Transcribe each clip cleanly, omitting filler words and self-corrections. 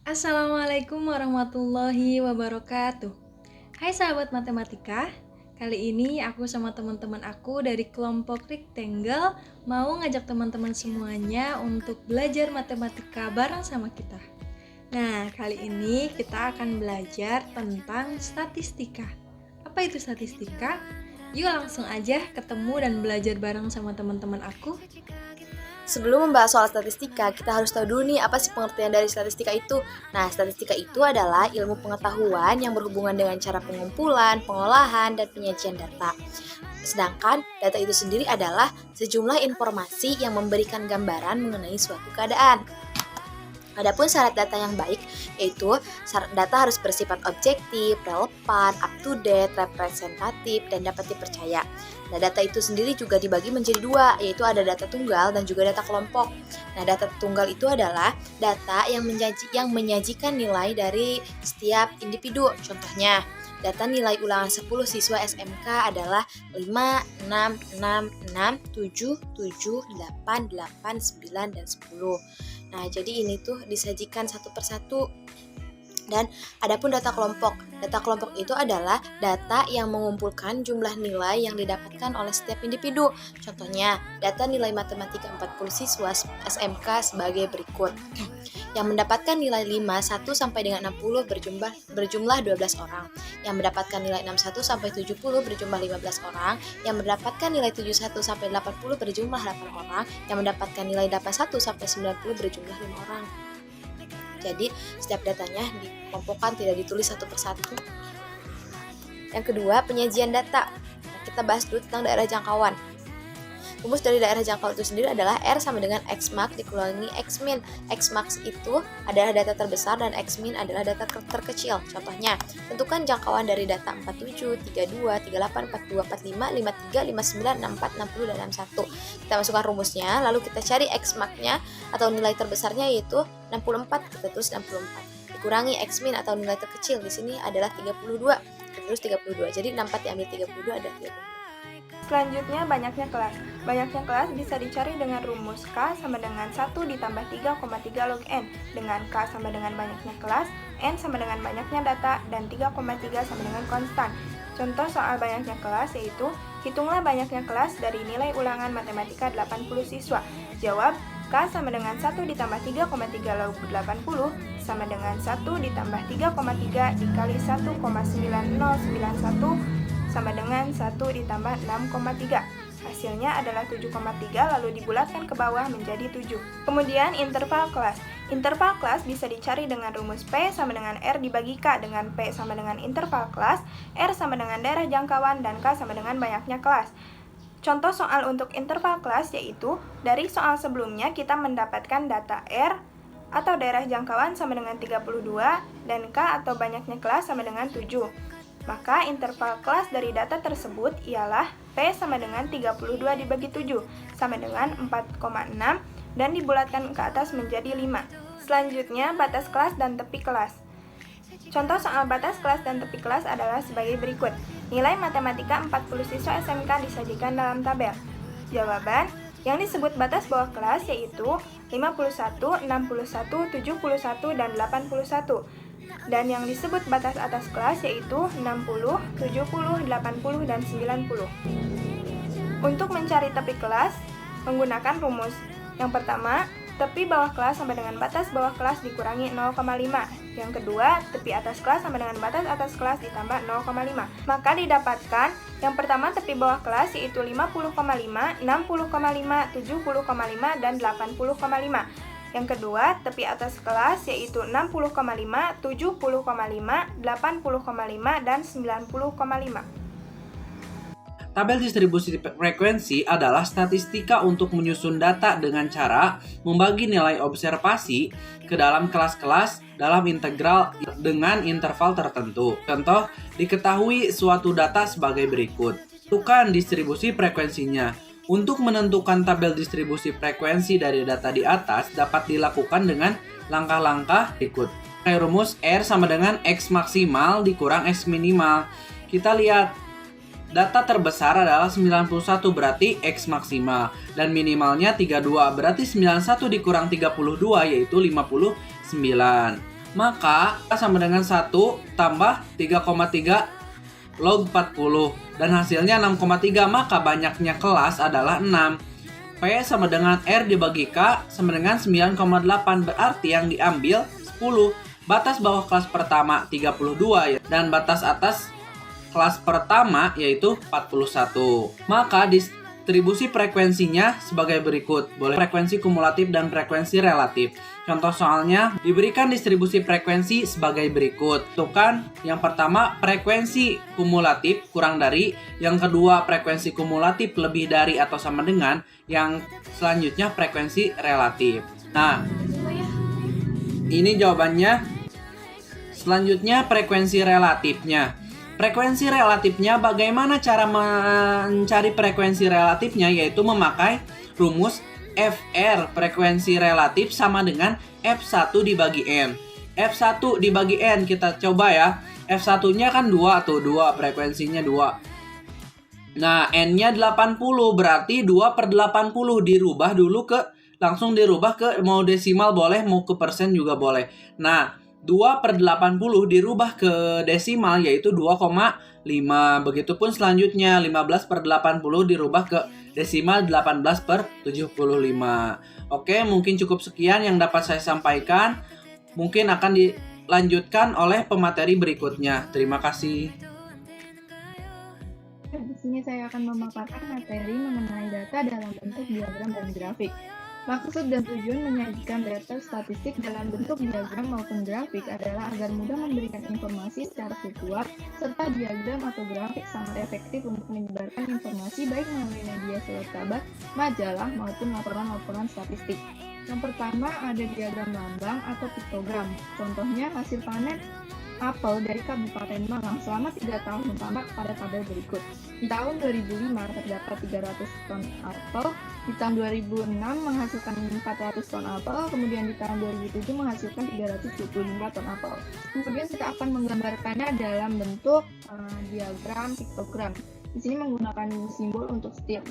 Assalamualaikum warahmatullahi wabarakatuh. Hai sahabat matematika, kali ini aku sama teman-teman aku dari kelompok Rectangle mau ngajak teman-teman semuanya untuk belajar matematika bareng sama kita. Nah, kali ini kita akan belajar tentang statistika. Apa itu statistika? Yuk langsung aja ketemu dan belajar bareng sama teman-teman aku. Sebelum membahas soal statistika, kita harus tahu dulu nih apa sih pengertian dari statistika itu. Nah, statistika itu adalah ilmu pengetahuan yang berhubungan dengan cara pengumpulan, pengolahan, dan penyajian data. Sedangkan data itu sendiri adalah sejumlah informasi yang memberikan gambaran mengenai suatu keadaan. Adapun syarat data yang baik, yaitu syarat data harus bersifat objektif, relevan, up-to-date, representatif, dan dapat dipercaya. Nah, data itu sendiri juga dibagi menjadi dua, yaitu ada data tunggal dan juga data kelompok. Nah, data tunggal itu adalah data yang menyajikan nilai dari setiap individu. Contohnya, data nilai ulangan 10 siswa SMK adalah 5, 6, 6, 6, 7, 7, 8, 8, 9, dan 10. Nah, jadi ini tuh disajikan satu persatu. Dan adapun data kelompok itu adalah data yang mengumpulkan jumlah nilai yang didapatkan oleh setiap individu. Contohnya, data nilai matematika 40 siswa SMK sebagai berikut. Yang mendapatkan nilai 5, 1 sampai dengan 60 berjumlah 12 orang. Yang mendapatkan nilai 61 sampai 70 berjumlah 15 orang. Yang mendapatkan nilai 71 sampai 80 berjumlah 8 orang. Yang mendapatkan nilai 81 sampai 90 berjumlah 5 orang. Jadi, setiap datanya dikelompokkan, tidak ditulis satu persatu. Yang kedua, penyajian data. Nah, kita bahas dulu tentang daerah jangkauan. Rumus dari daerah jangkauan itu sendiri adalah R sama dengan X max dikurangi X min. X max itu adalah data terbesar dan X min adalah data terkecil. Contohnya, tentukan jangkauan dari data 47, 32, 38, 42, 45, 53, 59, 64, 60, dan 61. Kita masukkan rumusnya, lalu kita cari X max-nya atau nilai terbesarnya yaitu 64, kita tulis 64. Dikurangi X min atau nilai terkecil di sini adalah 32. Kita tulis 32. Jadi 64 diambil 32 ada 32. Selanjutnya, banyaknya kelas. Banyaknya kelas bisa dicari dengan rumus K sama dengan 1 ditambah 3,3 log N, dengan K sama dengan banyaknya kelas, N sama dengan banyaknya data, dan 3,3 sama dengan konstan. Contoh soal banyaknya kelas yaitu, hitunglah banyaknya kelas dari nilai ulangan matematika 80 siswa. Jawab, K sama dengan 1 ditambah 3,3 log 80 sama dengan 1 ditambah 3,3 dikali 1,9091 sama dengan 1 ditambah 6,3. Hasilnya adalah 7,3 lalu dibulatkan ke bawah menjadi 7. Kemudian interval kelas. Interval kelas bisa dicari dengan rumus P sama dengan R dibagi K, dengan P sama dengan interval kelas, R sama dengan daerah jangkauan, dan K sama dengan banyaknya kelas. Contoh soal untuk interval kelas yaitu, dari soal sebelumnya kita mendapatkan data R atau daerah jangkauan sama dengan 32 dan K atau banyaknya kelas sama dengan 7. Maka interval kelas dari data tersebut ialah P sama dengan 32 dibagi 7 sama dengan 4,6 dan dibulatkan ke atas menjadi 5. Selanjutnya, batas kelas dan tepi kelas. Contoh soal batas kelas dan tepi kelas adalah sebagai berikut. Nilai matematika 40 siswa SMK disajikan dalam tabel. Jawaban, yang disebut batas bawah kelas yaitu 51, 61, 71, dan 81. Dan yang disebut batas atas kelas yaitu 60, 70, 80, dan 90. Untuk mencari tepi kelas, menggunakan rumus. Yang pertama, tepi bawah kelas sama dengan batas bawah kelas dikurangi 0,5. Yang kedua, tepi atas kelas sama dengan batas atas kelas ditambah 0,5. Maka didapatkan yang pertama tepi bawah kelas yaitu 50,5, 60,5, 70,5, dan 80,5. Yang kedua, tepi atas kelas yaitu 60,5, 70,5, 80,5, dan 90,5. Tabel distribusi frekuensi adalah statistika untuk menyusun data dengan cara membagi nilai observasi ke dalam kelas-kelas dalam integral dengan interval tertentu. Contoh, diketahui suatu data sebagai berikut. Tentukan distribusi frekuensinya. Untuk menentukan tabel distribusi frekuensi dari data di atas dapat dilakukan dengan langkah-langkah berikut. Pakai rumus R sama dengan X maksimal dikurang X minimal. Kita lihat, data terbesar adalah 91 berarti X maksimal. Dan minimalnya 32 berarti 91 dikurang 32 yaitu 59. maka sama dengan 1 tambah 3,3 log 40 dan hasilnya 6,3, maka banyaknya kelas adalah 6. P sama dengan R dibagi K sama dengan 9,8, berarti yang diambil 10. Batas bawah kelas pertama 32 ya, dan batas atas kelas pertama yaitu 41. Maka distribusi frekuensinya sebagai berikut. Boleh frekuensi kumulatif dan frekuensi relatif. Contoh soalnya diberikan distribusi frekuensi sebagai berikut. Tuh kan, yang pertama frekuensi kumulatif kurang dari, yang kedua frekuensi kumulatif lebih dari atau sama dengan, yang selanjutnya frekuensi relatif. Nah, ini jawabannya. Selanjutnya frekuensi relatifnya. Frekuensi relatifnya, bagaimana cara mencari frekuensi relatifnya? Yaitu memakai rumus FR, frekuensi relatif sama dengan F1 dibagi N. F1 dibagi N, kita coba ya. F1-nya kan 2 tuh, 2 frekuensinya 2. Nah, N-nya 80, berarti 2 per 80 dirubah dulu langsung dirubah ke mau desimal boleh, mau ke persen juga boleh. Nah, 2 per 80 dirubah ke desimal yaitu 2,5. Begitupun selanjutnya 15 per 80 dirubah ke desimal 18 per 75. Oke, mungkin cukup sekian yang dapat saya sampaikan. Mungkin akan dilanjutkan oleh pemateri berikutnya. Terima kasih. Di sini saya akan memaparkan materi mengenai data dalam bentuk diagram dan grafik. Maksud dan tujuan menyajikan data statistik dalam bentuk diagram maupun grafik adalah agar mudah memberikan informasi secara visual, serta diagram atau grafik sangat efektif untuk menyebarkan informasi baik melalui media surat kabar, majalah, maupun laporan-laporan statistik. Yang pertama ada diagram lambang atau piktogram. Contohnya hasil panen apel dari Kabupaten Malang selama 3 tahun tampak pada tabel berikut. Di tahun 2005 terdapat 300 ton apel, di tahun 2006 menghasilkan 400 ton apel, kemudian di tahun 2007 menghasilkan 375 ton apel. Kemudian kita akan menggambarkannya dalam bentuk diagram piktogram. Di sini menggunakan simbol untuk setiap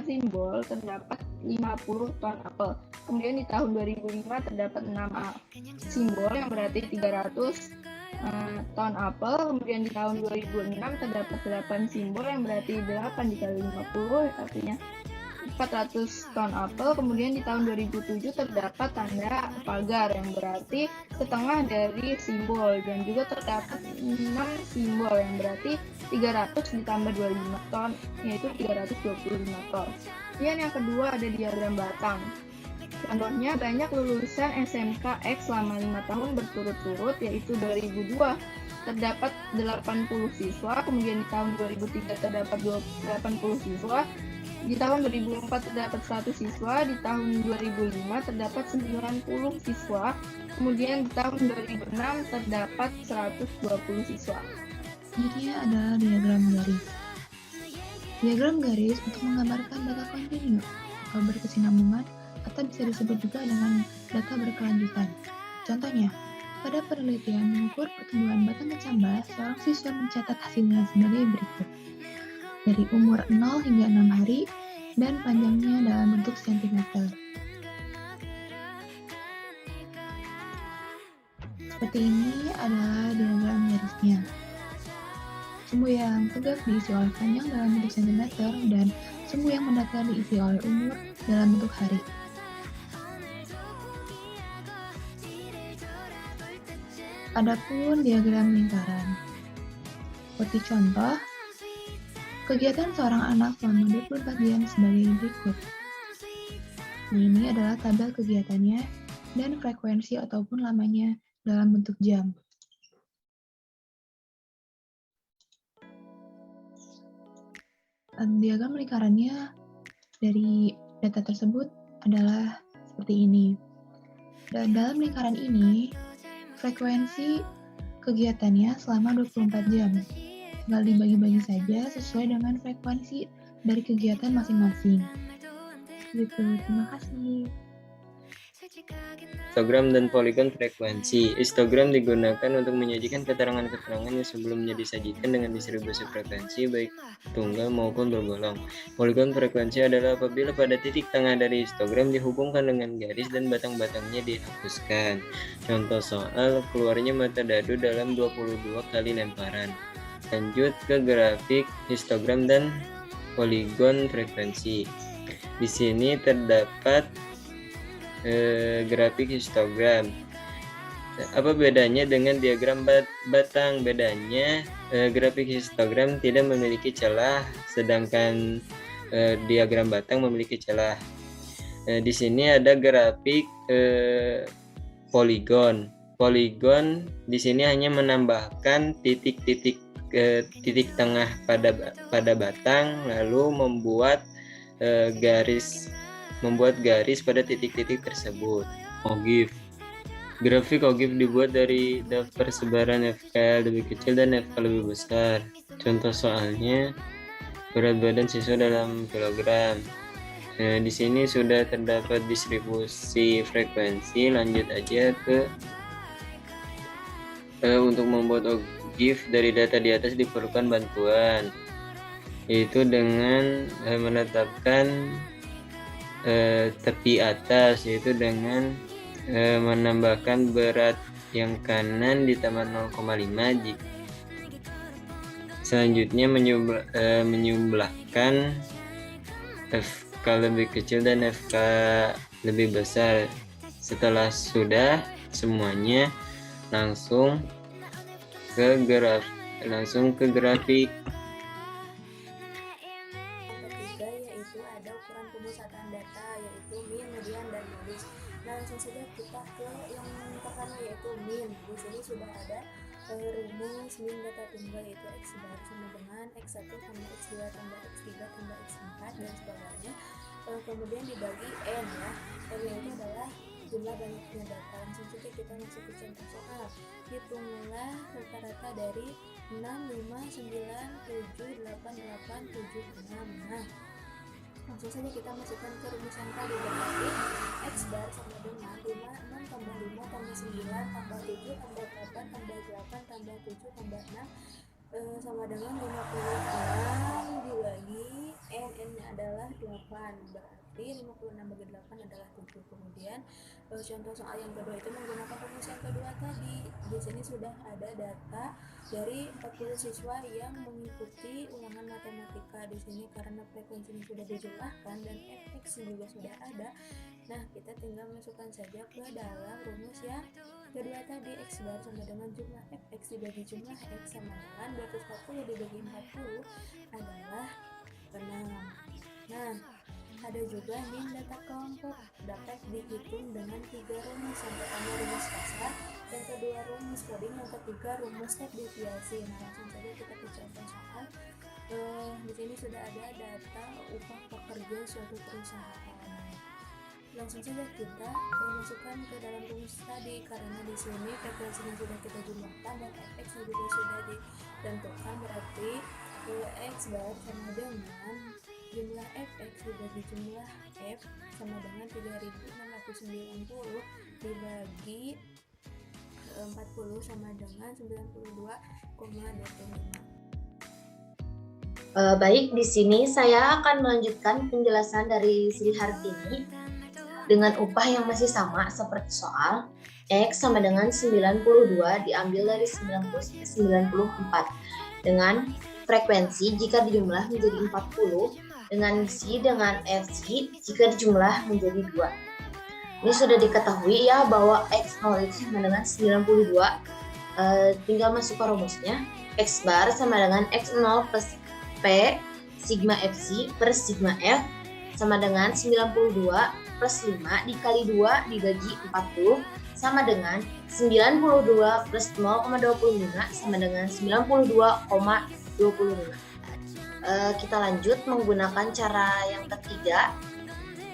simbol terdapat 50 ton apel. Kemudian di tahun 2005 terdapat 6 simbol yang berarti 300 ton apel. Kemudian di tahun 2006 terdapat 8 simbol yang berarti 8 dikali 50 artinya 400 ton apel. Kemudian di tahun 2007 terdapat tanda pagar yang berarti setengah dari simbol, dan juga terdapat 6 simbol yang berarti 300 ditambah 25 ton yaitu 325 ton. Kemudian yang kedua ada diagram batang. Contohnya banyak lulusan SMK X selama 5 tahun berturut-turut yaitu 2002 terdapat 80 siswa, kemudian di tahun 2003 terdapat 80 siswa, di tahun 2004 terdapat 1 siswa, di tahun 2005 terdapat 90 siswa, kemudian di tahun 2006 terdapat 120 siswa. Selanjutnya adalah diagram garis. Diagram garis untuk menggambarkan data kontinu atau berkesinambungan, atau bisa disebut juga dengan data berkelanjutan. Contohnya, pada penelitian mengukur pertumbuhan batang kecambah, seorang siswa mencatat hasilnya sebagai berikut. Dari umur 0 hingga 6 hari, dan panjangnya dalam bentuk sentimeter. Seperti ini adalah diagram garisnya. Sumbu yang tegak diisi oleh panjang dalam bentuk sentimeter, dan sumbu yang mendatar diisi oleh umur dalam bentuk hari. Adapun diagram lingkaran. Seperti contoh, kegiatan seorang anak selama 24 jam sebagai berikut. Ini adalah tabel kegiatannya dan frekuensi ataupun lamanya dalam bentuk jam. Diagram lingkarannya dari data tersebut adalah seperti ini. Dan dalam lingkaran ini, frekuensi kegiatannya selama 24 jam. Tinggal dibagi-bagi saja sesuai dengan frekuensi dari kegiatan masing-masing. Gitu, terima kasih. histogram dan poligon frekuensi. Histogram digunakan untuk menyajikan keterangan-keterangan yang sebelumnya disajikan dengan distribusi frekuensi baik tunggal maupun bergolong. Poligon frekuensi adalah apabila pada titik tengah dari histogram dihubungkan dengan garis dan batang-batangnya dihapuskan. Contoh soal, keluarnya mata dadu dalam 22 kali lemparan. Lanjut ke grafik histogram dan poligon frekuensi. Di sini terdapat grafik histogram. Apa bedanya dengan diagram batang? Bedanya grafik histogram tidak memiliki celah, sedangkan diagram batang memiliki celah. Di sini ada grafik poligon. Poligon di sini hanya menambahkan titik-titik tengah pada batang, lalu membuat garis pada titik-titik tersebut. OGIF. Grafik OGIF dibuat dari daftar sebaran FK lebih kecil dan FK lebih besar. Contoh soalnya, berat badan siswa dalam kilogram. Di sini sudah terdapat distribusi frekuensi. Lanjut aja ke untuk membuat OGIF dari data di atas diperlukan bantuan, yaitu dengan menetapkan tepi atas, yaitu dengan menambahkan berat yang kanan ditambah 0,5. Selanjutnya menyumbelahkan FK lebih kecil dan FK lebih besar. Setelah sudah semuanya, langsung ke grafik. Ketiga yaitu ada ukuran pemusatan data, yaitu min, median, dan modus. Nah, langsung saja kita ke yang pertama yaitu min. Di sini sudah ada rumus min data tunggal, yaitu x bar sama dengan x1 tambah x2 tambah x3 tambah x4 dan sebagainya. Kemudian dibagi n ya. N itu adalah jumlah banyaknya data. Langsung saja kita masuk ke contoh soal. Hitunglah rata-rata dari 6, 5, 9, 7, 8, 8, 7, 6. Nah, langsung saja kita masukkan ke rumus yang tadi, berarti x bar sama dengan 6 tambah 5 tambah 9 tambah 7 tambah 8 tambah 8 tambah 7 tambah 6 sama dengan 56 dibagi n nya adalah 8, berarti 56 bagi 8 adalah 7. Kemudian contoh soal yang kedua itu menggunakan rumus yang kedua tadi. Di sini sudah ada data dari 40 siswa yang mengikuti ulangan matematika. Di sini karena frekuensinya sudah dijumlahkan dan fx juga sudah ada. Nah, kita tinggal masukkan saja ke dalam rumus yang kedua tadi. X bar sama dengan jumlah fx dibagi jumlah x sama dengan 240 dibagi 40 adalah 6. Nah, ada juga min data kelompok, dapat dihitung dengan 3 rumus. Yang pertama rumus pasar, yang kedua rumus coding, yang ketiga rumus step deviasi. Nah, langsung saja kita ke contoh soal. Di sini sudah ada data upah pekerja suatu perusahaan. Langsung saja kita masukkan ke dalam rumus tadi, karena di sini frekuensinya sudah kita jumlahkan dan fx juga sudah ditentukan, berarti x bar sama dengan jumlah fx dibagi jumlah f sama dengan 3690 dibagi 40 sama dengan 92,25. Baik, di sini saya akan melanjutkan penjelasan dari Sri Hartini dengan upah yang masih sama seperti soal. X sama dengan 92 diambil dari 90 sampai 94 dengan frekuensi jika dijumlah menjadi 40 dengan C dengan FC jika dijumlah menjadi 2. Ini sudah diketahui ya bahwa X0 itu sama dengan 92. Tinggal masuk ke rumusnya. X bar sama dengan X0 plus P sigma FC per sigma F sama dengan 92 plus 5 dikali 2 dibagi 40 sama dengan 92 plus 0,25 sama dengan 92,25. Kita lanjut menggunakan cara yang ketiga.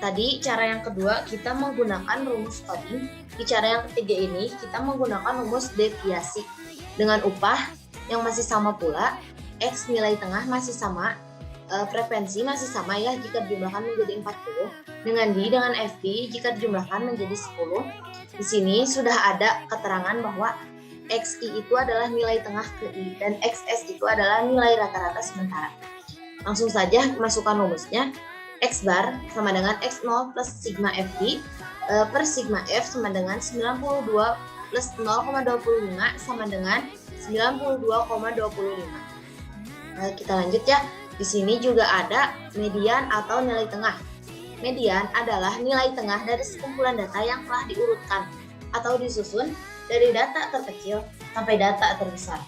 Tadi cara yang kedua kita menggunakan rumus coding. Di cara yang ketiga ini kita menggunakan rumus deviasi. Dengan upah yang masih sama pula, X nilai tengah masih sama, frekuensi masih sama ya jika dijumlahkan menjadi 40 dengan D dengan FD jika dijumlahkan menjadi 10. Di sini sudah ada keterangan bahwa XI itu adalah nilai tengah ke I dan XS itu adalah nilai rata-rata sementara. Langsung saja masukkan rumusnya. X bar sama dengan X0 plus sigma FD per sigma F sama dengan 92 plus 0,25 sama dengan 92,25. Kita lanjut ya. Di sini juga ada median atau nilai tengah. Median adalah nilai tengah dari sekumpulan data yang telah diurutkan atau disusun dari data terkecil sampai data terbesar.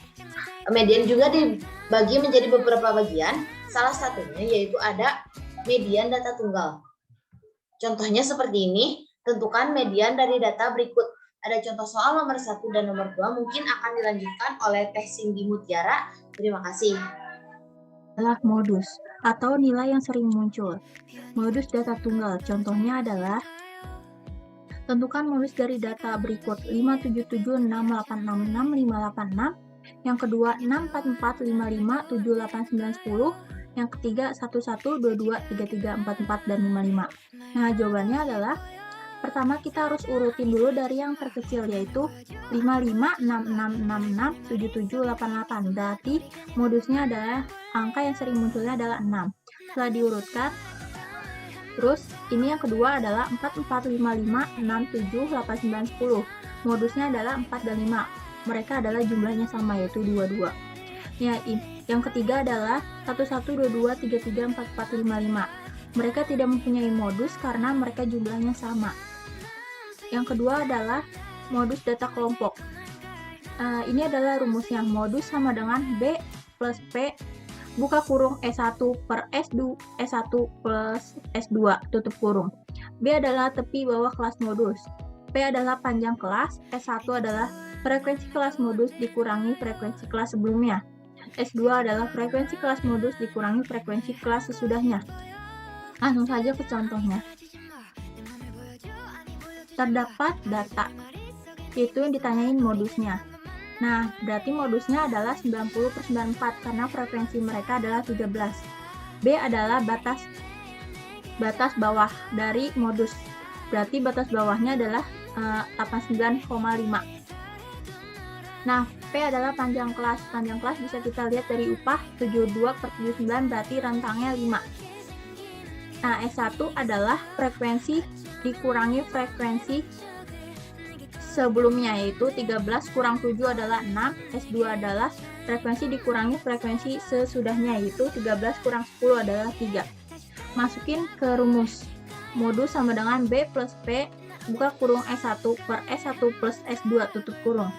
Median juga dibagi menjadi beberapa bagian. Salah satunya yaitu ada median data tunggal. Contohnya seperti ini. Tentukan median dari data berikut. Ada contoh soal nomor 1 dan nomor 2 mungkin akan dilanjutkan oleh Teh Cindy Mutiara. Terima kasih. Adalah modus atau nilai yang sering muncul. Modus data tunggal contohnya adalah tentukan modus dari data berikut 57768665586, yang kedua 644557890, yang ketiga 11223344 dan 55. Nah, jawabannya adalah pertama kita harus urutin dulu dari yang terkecil yaitu 5566667788. Berarti modusnya adalah angka yang sering munculnya adalah 6. Setelah diurutkan, terus ini yang kedua adalah 4455678910. Modusnya adalah 4 dan 5. Mereka adalah jumlahnya sama yaitu 22. Ya, yang ketiga adalah 1122334455. Mereka tidak mempunyai modus karena mereka jumlahnya sama. Yang kedua adalah modus data kelompok. Ini adalah rumusnya. Modus sama dengan B plus P buka kurung S1 per S2 plus S2 tutup kurung. B adalah tepi bawah kelas modus. P adalah panjang kelas. S1 adalah frekuensi kelas modus dikurangi frekuensi kelas sebelumnya. S2 adalah frekuensi kelas modus dikurangi frekuensi kelas sesudahnya. Langsung saja ke contohnya. Terdapat data, itu yang ditanyain modusnya. Nah, berarti modusnya adalah 90/94 karena frekuensi mereka adalah 13. B adalah batas bawah dari modus. Berarti batas bawahnya adalah 89,5. Nah, P adalah panjang kelas. Panjang kelas bisa kita lihat dari upah 72/79 berarti rentangnya 5. Nah, S1 adalah frekuensi dikurangi frekuensi sebelumnya yaitu 13 kurang 7 adalah 6. S2 adalah frekuensi dikurangi frekuensi sesudahnya yaitu 13 kurang 10 adalah 3. Masukin ke rumus. Modus sama dengan B plus P buka kurung S1 per S1 plus S2 tutup kurung.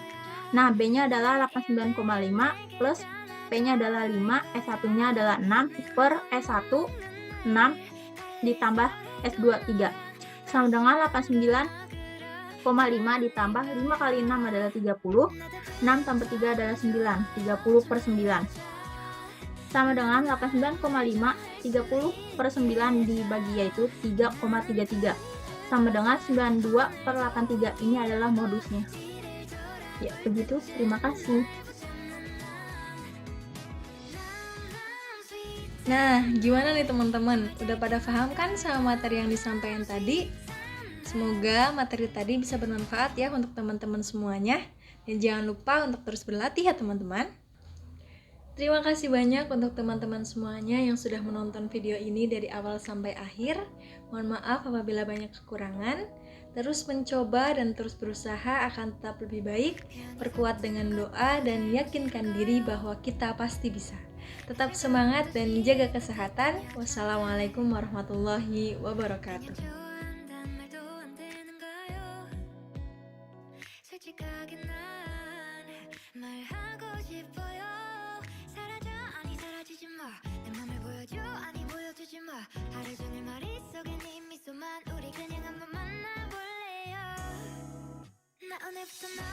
Nah, B-nya adalah 89,5 plus P-nya adalah 5, S1-nya adalah 6 per S1 6 ditambah S2 3. Sama dengan 89,5 ditambah 5 kali 6 adalah 30. 6 tambah 3 adalah 9. 30/9. Sama dengan 89,5. 30/9 dibagi yaitu 3,33. Sama dengan 92/83. Ini adalah modusnya. Ya, begitu. Terima kasih. Nah, gimana nih teman-teman? Udah pada paham kan sama materi yang disampaikan tadi? Semoga materi tadi bisa bermanfaat ya untuk teman-teman semuanya. Dan jangan lupa untuk terus berlatih ya teman-teman. Terima kasih banyak untuk teman-teman semuanya yang sudah menonton video ini dari awal sampai akhir. Mohon maaf apabila banyak kekurangan. Terus mencoba dan terus berusaha akan tetap lebih baik. Perkuat dengan doa dan yakinkan diri bahwa kita pasti bisa. Tetap semangat dan jaga kesehatan. Wassalamualaikum warahmatullahi wabarakatuh. 오늘부터 너